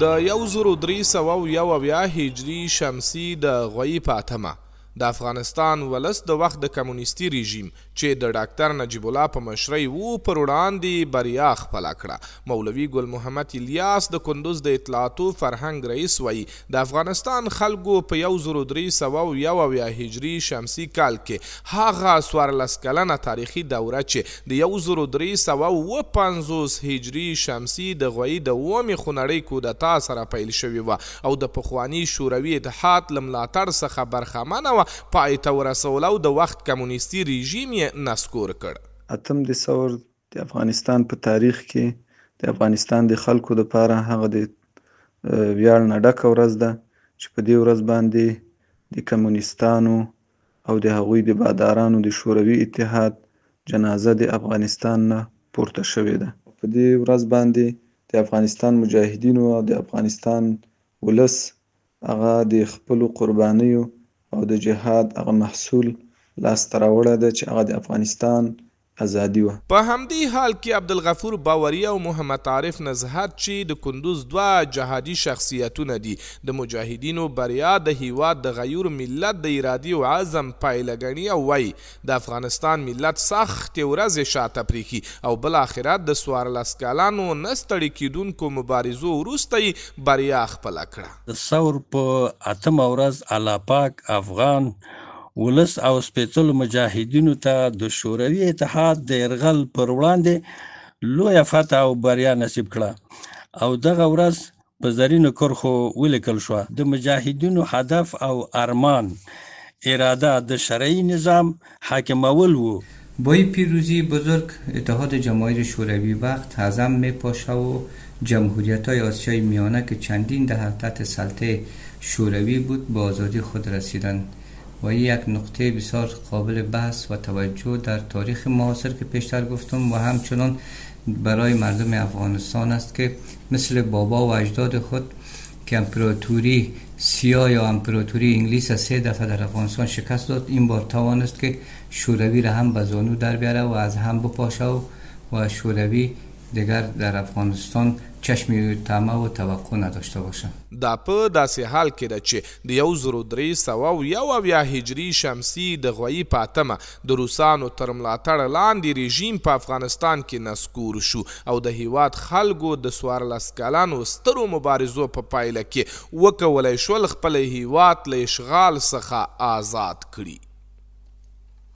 د 1371 هجري شمسي د غویي په اتمه د افغانستان ولس د وخت د کمونیستي رژیم چې د ډاکټر نجیب الله په مشرۍ و پر وړاندې بریا خپله کړه. مولوي ګل محمد الیاس د کندوز د اطلاعاتو فرهنګ رئیس وایي د افغانستان خلکو په 1371 هجري شمسي کال کې هغه 14 کلنه تاریخي دوره چې د 1350 هجري شمسي د غویي د اومې خونړۍ کودتا سره پیل شوې وه او د پخواني شوروي اتحاد له ملاتړ څخه برخمنه وه پای ته ورسول او د وخت کمونیستي رژیم یې نسکور کړ. اتم دسمبر د افغانستان په تاریخ کې د افغانستان د خلکو لپاره هغه د ویاړ نه ډکه ورځ ده چې په دې ورځ باندې د کمونیستانو او د هغوی د بادارانو د شوروي اتحاد جنازه د افغانستان نه پورته شوې ده. په دې ورځ باندې د افغانستان مجاهدینو او د افغانستان ولس هغه د خپلو قربانیو او د جهاد هغه محصول لاسته راوړی ده چې هغه د افغانستان ازادي وه. په همدې حال کې عبدالغفور باوري او محمد عارف نزهت چې د کندوز دوه جهادي شخصیتونه دي د مجاهدینو بریا د هیواد د غیور ملت د ارادي او عزم پایله ګڼي او وایي د افغانستان ملت سختې ورځې شاته پرېښي او بالاخره د 14 کالانو نه ستړي کیدونکو مبارزو وروسته یې بریا خپله کړه. د ثور په اتمه ورځ الله پاک افغان ولس او سپېڅلو مجاهدینو ته د شوروي اتحاد د یرغل پر وړاندې لویه فتح او بریا نصیب کړه او دغه ورځ په زرینو کرښو ولیکل شوه. د مجاهدینو هدف او ارمان اراده د شرعی نظام حاکمول و. با این پیروزی بزرگ اتحاد جماهیر شوروی وقت عظم می پاشه و جمهوریت های آسیای میانه که چندین دهه تحت سلطه شوروی بود به آزادی خود رسیدند و این یک نقطه بسیار قابل بحث و توجه در تاریخ معاصر که پیشتر گفتم و همچنان برای مردم افغانستان است که مثل بابا و اجداد خود که امپراتوری سیاه یا امپراتوری انگلیس 3 دفعه در افغانستان شکست داد، این بار توانست که شوروی را هم به زانو در بیاره و از هم بپاشه و شوروی دیگر در افغانستان چشم طمع و توقع نداشته باشه. دا په داسې حال کې ده چې د 1371 هجري شمسي د غویي په اتمه د روسانو تر ملاتړ لاندې رژیم په افغانستان کې نسکور شو او د هیواد خلکو د 14 کالانو سترو مبارزو په پایله کې وکولی شول خپل هیواد له اشغال څخه آزاد کړي.